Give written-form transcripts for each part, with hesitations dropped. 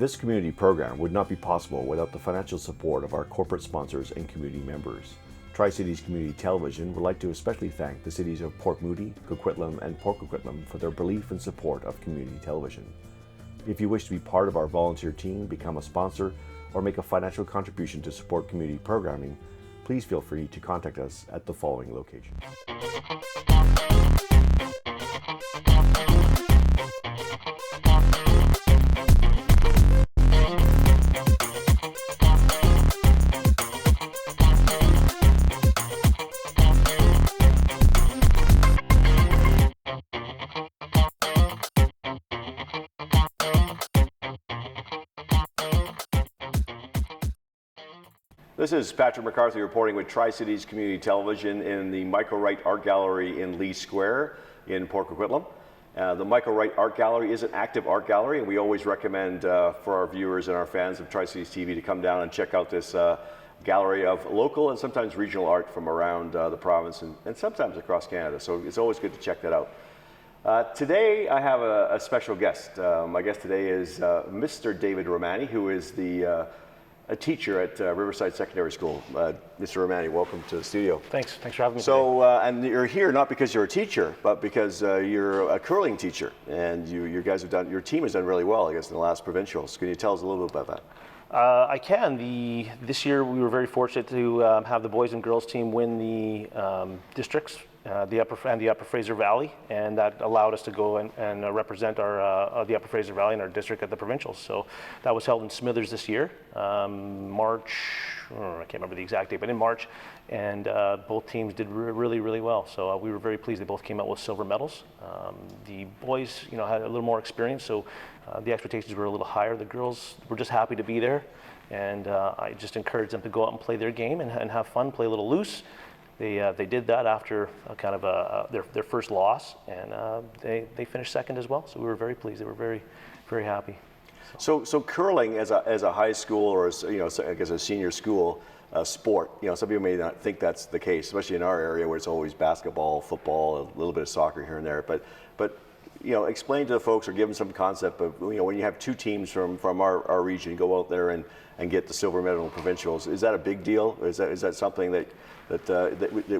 This community program would not be possible without the financial support of our corporate sponsors and community members. Tri-Cities Community Television would like to especially thank the cities of Port Moody, Coquitlam, and Port Coquitlam for their belief and support of community television. If you wish to be part of our volunteer team, become a sponsor, or make a financial contribution to support community programming, please feel free to contact us at the following locations. This is Patrick McCarthy reporting with Tri-Cities Community Television in the Michael Wright Art Gallery in Lee Square in Port Coquitlam. The Michael Wright Art Gallery is an active art gallery, and we always recommend for our viewers and our fans of Tri-Cities TV to come down and check out this gallery of local and sometimes regional art from around the province and sometimes across Canada. So it's always good to check that out. Today I have a special guest. My guest today is Mr. David Romani, who is a teacher at Riverside Secondary School. Mr. Romani, welcome to the studio. Thanks for having me. So, and you're here not because you're a teacher, but because you're a curling teacher, and you guys have done, your team has done really well, I guess, in the last provincials. Can you tell us a little bit about that? I can. This year we were very fortunate to have the boys and girls team win the districts, the Upper Fraser Valley, and that allowed us to go and represent the Upper Fraser Valley in our district at the provincials. So that was held in Smithers this year, March. I can't remember the exact date, but in March, and both teams did really well. So we were very pleased. They both came out with silver medals. The boys, had a little more experience, so the expectations were a little higher. The girls were just happy to be there, and I just encouraged them to go out and play their game and have fun, play a little loose. They did that after their first loss, and they finished second as well. So we were very pleased. They were very happy. So curling as a high school or as, I guess a senior school sport, some people may not think that's the case, especially in our area where it's always basketball, football, a little bit of soccer here and there. But explain to the folks or give them some concept of when you have two teams from our region go out there and get the silver medal in provincials. Is that a big deal? Is that something that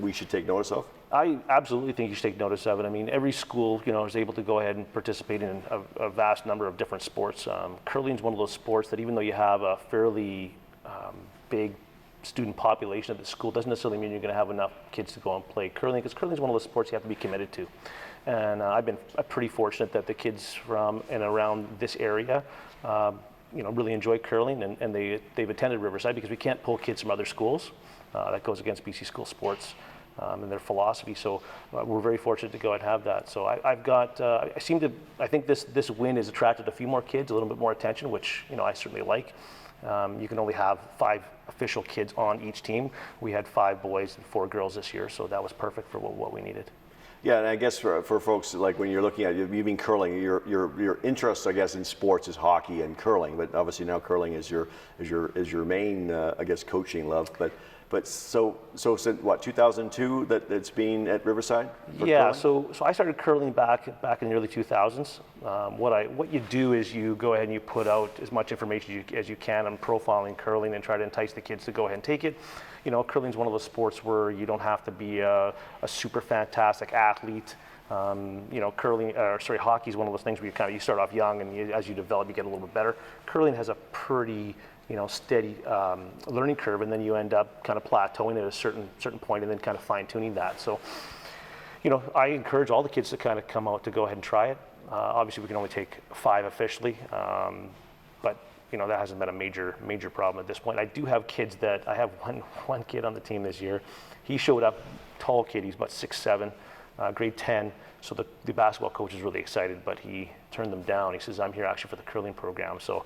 we should take notice of? I absolutely think you should take notice of it. I mean, every school, is able to go ahead and participate in a vast number of different sports. Curling is one of those sports that even though you have a fairly big student population at the school, doesn't necessarily mean you're going to have enough kids to go and play curling, because curling is one of those sports you have to be committed to. And I've been pretty fortunate that the kids from and around this area really enjoy curling, and they've attended Riverside because we can't pull kids from other schools. That goes against BC School Sports and their philosophy. So we're very fortunate to go and have that. So I think this win has attracted a few more kids, a little bit more attention, which I certainly like. You can only have 5 official kids on each team. We had 5 boys and 4 girls this year, so that was perfect for what we needed. Yeah, and I guess for folks, like when you're looking at, you mean curling, your interest, I guess, in sports is hockey and curling, but obviously now curling is your main, I guess, coaching love. But so since what, 2002 that it's been at Riverside? Yeah, so I started curling back in the early 2000s. What you do is you go ahead and you put out as much information as you can on profiling curling and try to entice the kids to go ahead and take it. Curling is one of those sports where you don't have to be a super fantastic athlete. Hockey is one of those things where you start off young, and as you develop, you get a little bit better. Curling has a pretty steady learning curve, and then you end up kind of plateauing at a certain point, and then kind of fine tuning that. So, I encourage all the kids to kind of come out to go ahead and try it. Obviously, we can only take 5 officially, but that hasn't been a major problem at this point. I do have kids I have one kid on the team this year. He showed up, tall kid, he's about 6'7", grade 10. So the basketball coach is really excited, but he turned them down. He says, I'm here actually for the curling program. So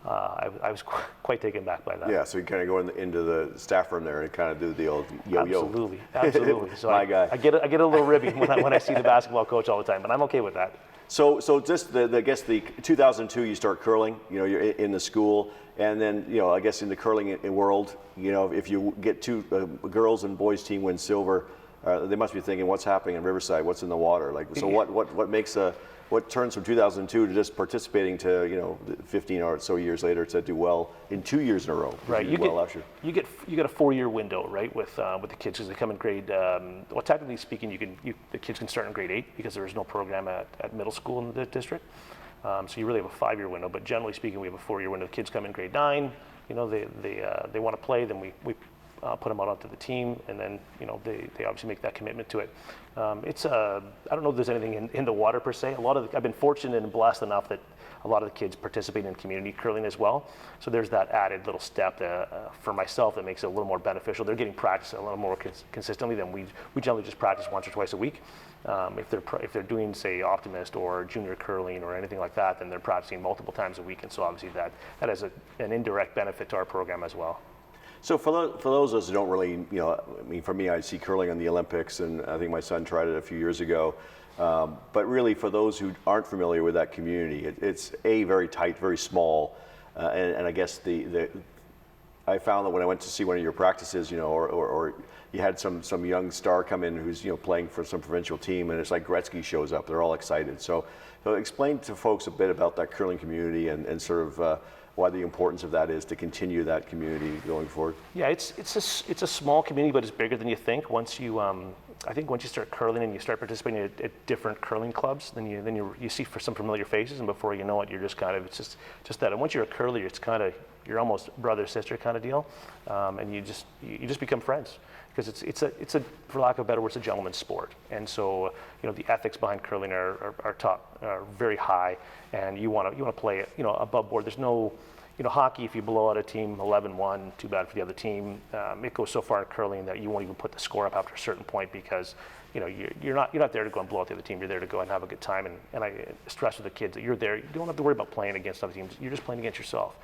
I was quite taken back by that. Yeah, so you kind of go into the staff room there and kind of do the old yo-yo. Absolutely. So My guy. I get a little ribby when I see the basketball coach all the time, but I'm okay with that. So just I guess the 2002 you start curling, you're in the school, and then I guess in the curling world, if you get 2 girls and boys team win silver, they must be thinking, what's happening in Riverside? What's in the water? Like, so what makes what turns from 2002 to just participating to 15 or so years later to do well in 2 years in a row? Right. You get a 4-year window, right, with the kids as they come in grade. Well, technically speaking, the kids can start in grade 8 because there is no program at middle school in the district. So you really have a 5-year window. But generally speaking, we have a 4-year window. The kids come in grade 9. They want to play. Then we put them out onto the team, and then they obviously make that commitment to it. I don't know if there's anything in the water per se. I've been fortunate and blessed enough that a lot of the kids participate in community curling as well. So there's that added little step for myself that makes it a little more beneficial. They're getting practice a little more consistently than we generally just practice once or twice a week. If they're doing, say, Optimist or junior curling or anything like that, then they're practicing multiple times a week, and so obviously that has an indirect benefit to our program as well. So for those of us who don't really, I mean, for me, I see curling in the Olympics, and I think my son tried it a few years ago. But really, for those who aren't familiar with that community, it's very tight, very small, and I guess I found that when I went to see one of your practices, or you had some young star come in who's playing for some provincial team, and it's like Gretzky shows up. They're all excited. So explain to folks a bit about that curling community and sort of why the importance of that is to continue that community going forward. Yeah, it's a small community, but it's bigger than you think. Once you start curling and you start participating at different curling clubs, then you see for some familiar faces, and before you know it, you're just kind of it's just that. And once you're a curler, it's kind of you're almost brother sister kind of deal, and you just become friends because it's a for lack of a better word, it's a gentleman's sport, and so the ethics behind curling are very high, and you want to play it above board. There's no hockey, if you blow out a team 11-1, too bad for the other team. It goes so far in curling that you won't even put the score up after a certain point because you're not there to go and blow out the other team. You're there to go and have a good time. And I stress with the kids that you're there. You don't have to worry about playing against other teams. You're just playing against yourself.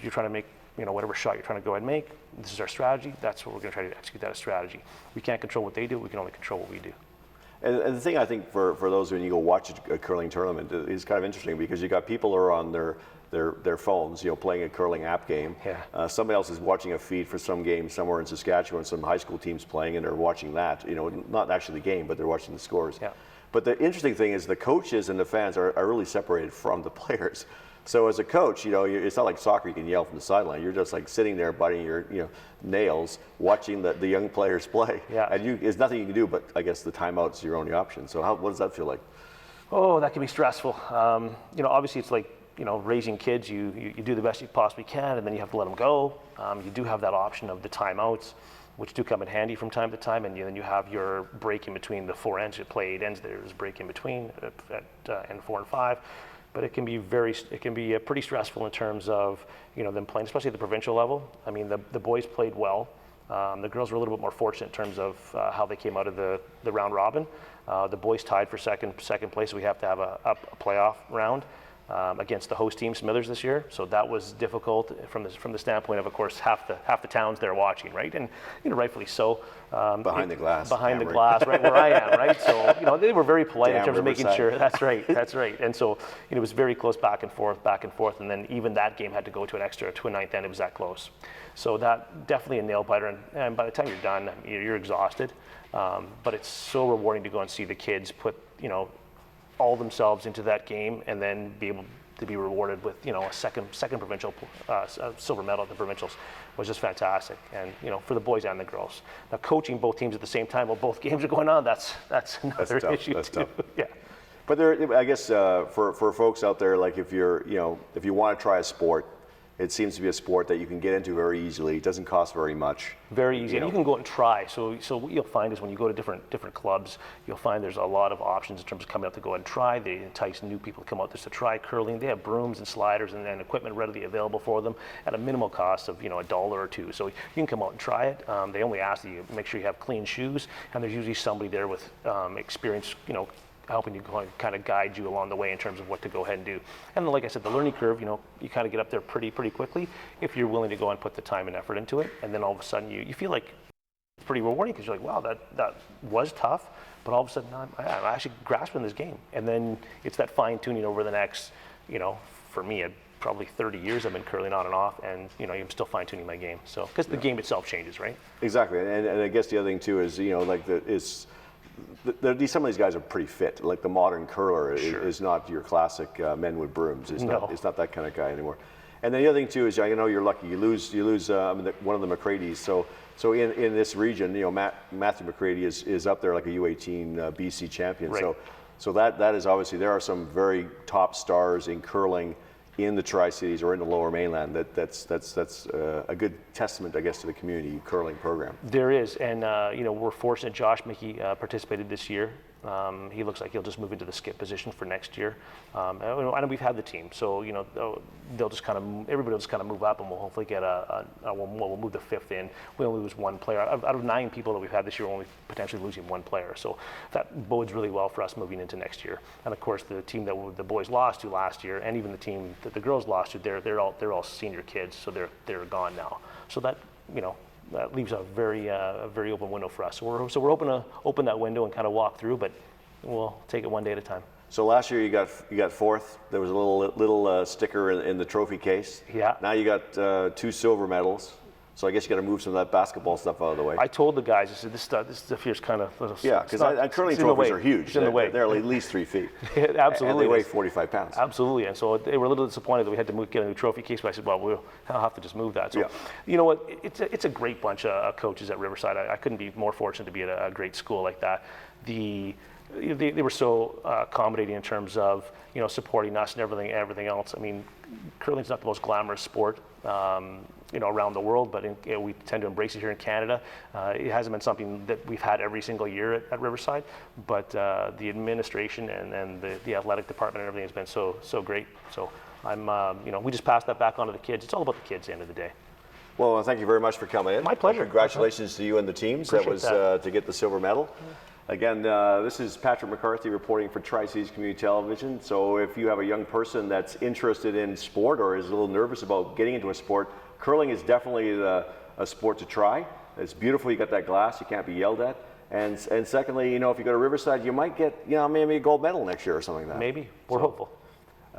You're trying to make whatever shot you're trying to go ahead and make. This is our strategy. That's what we're going to try to execute that strategy. We can't control what they do. We can only control what we do. And the thing I think for those when you go watch a curling tournament is kind of interesting because you got people who are on their phones, playing a curling app game. Yeah. Somebody else is watching a feed for some game somewhere in Saskatchewan, some high school teams playing, and they're watching that. Not actually the game, but they're watching the scores. Yeah. But the interesting thing is the coaches and the fans are really separated from the players. So as a coach, it's not like soccer, you can yell from the sideline. You're just like sitting there biting your nails, watching the young players play. Yeah. And there's nothing you can do, but I guess the timeout's your only option. So what does that feel like? Oh, that can be stressful. Obviously it's like, raising kids, you do the best you possibly can, and then you have to let them go. You do have that option of the timeouts, which do come in handy from time to time, and then you have your break in between the 4 ends. You play 8 ends, there's a break in between at end 4 and 5. But it can be pretty stressful in terms of them playing, especially at the provincial level. I mean, the boys played well. The girls were a little bit more fortunate in terms of how they came out of the round robin. The boys tied for second place. So we have to have a playoff round against the host team, Smithers, this year. So that was difficult from the standpoint of course, half the town's there watching, right? And rightfully so. Behind the glass, right where I am, right? So they were very polite in terms of making sure. That's right. And so it was very close back and forth, and then even that game had to go to a ninth end. It was that close. So that definitely a nail biter, and by the time you're done, you're exhausted. But it's so rewarding to go and see the kids put all themselves into that game, and then be able to be rewarded with a second provincial silver medal at the provincials was just fantastic. And for the boys and the girls. Now coaching both teams at the same time while both games are going on, that's another issue too. Tough. Yeah. But I guess for folks out there, like if you want to try a sport, it seems to be a sport that you can get into very easily. It doesn't cost very much. Very easy, and you can go out and try. So what you'll find is when you go to different clubs, you'll find there's a lot of options in terms of coming out to go out and try. They entice new people to come out just to try curling. They have brooms and sliders and equipment readily available for them at a minimal cost of $1 or $2. So you can come out and try it. They only ask that you make sure you have clean shoes, and there's usually somebody there with experience, helping you kind of guide you along the way in terms of what to go ahead and do. And like I said, the learning curve, you kind of get up there pretty quickly if you're willing to go and put the time and effort into it. And then all of a sudden you feel like it's pretty rewarding because you're like, wow, that was tough, but all of a sudden I'm actually grasping this game. And then it's that fine tuning over the next, for me, probably 30 years I've been curling on and off, and I'm still fine-tuning my game. So because the game itself changes, right? Exactly, and I guess the other thing too is like some of these guys are pretty fit. Like the modern curler is not your classic men with brooms. It's not that kind of guy anymore. And then the other thing too is you're lucky. You lose one of the McCrady's. So in this region, Matthew McCrady is up there like a U18 BC champion. Right. So that is obviously, there are some very top stars in curling in the Tri-Cities or in the Lower Mainland. That's a good testament, I guess, to the community curling program. There is, and we're fortunate. Josh Mickey participated this year. He looks like he'll just move into the skip position for next year. And we've had the team, so they'll just everybody will just kind of move up, and we'll hopefully get we'll move the fifth in. We only lose one player out of 9 people that we've had this year. We're only potentially losing 1 player, so that bodes really well for us moving into next year. And of course, the team that the boys lost to last year, and even the team that the girls lost to, they're all senior kids, so they're gone now. So that that leaves a very open window for us. So we're hoping to open that window and kind of walk through, but we'll take it one day at a time. So last year you got fourth. There was a little sticker in the trophy case. Yeah. Now you got 2 silver medals. So I guess you got to move some of that basketball stuff out of the way. I told the guys, I said, this stuff here's kind of yeah, because curling trophies are huge. It's in the way. They're at least 3 feet. Absolutely. And they weigh 45 pounds. Absolutely. And so they were a little disappointed that we had to get a new trophy case. But I said, well, we'll have to just move that. So you know what? It's a great bunch of coaches at Riverside. I couldn't be more fortunate to be at a great school like that. They were so accommodating in terms of supporting us and everything else. I mean, curling's not the most glamorous sport around the world, but we tend to embrace it here in Canada. It hasn't been something that we've had every single year at Riverside, but the administration and the athletic department and everything has been so great. So I'm we just pass that back on to the kids. It's all about the kids at the end of the day. Well, thank you very much for coming in. My pleasure. Congratulations to you and the teams. Appreciate that. To get the silver medal. Again, this is Patrick McCarthy reporting for Tri-Cities Community Television. So if you have a young person that's interested in sport or is a little nervous about getting into a sport, curling is definitely a sport to try. It's beautiful. You got that glass. You can't be yelled at. And secondly, if you go to Riverside, you might get maybe a gold medal next year or something like that. Maybe. We're hopeful.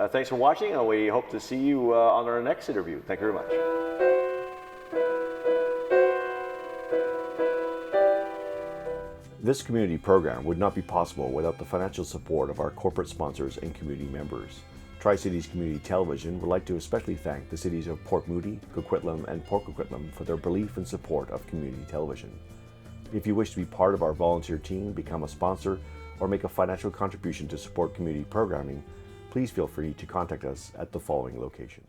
Thanks for watching, and we hope to see you on our next interview. Thank you very much. This community program would not be possible without the financial support of our corporate sponsors and community members. Tri-Cities Community Television would like to especially thank the cities of Port Moody, Coquitlam, and Port Coquitlam for their belief and support of community television. If you wish to be part of our volunteer team, become a sponsor, or make a financial contribution to support community programming, please feel free to contact us at the following location.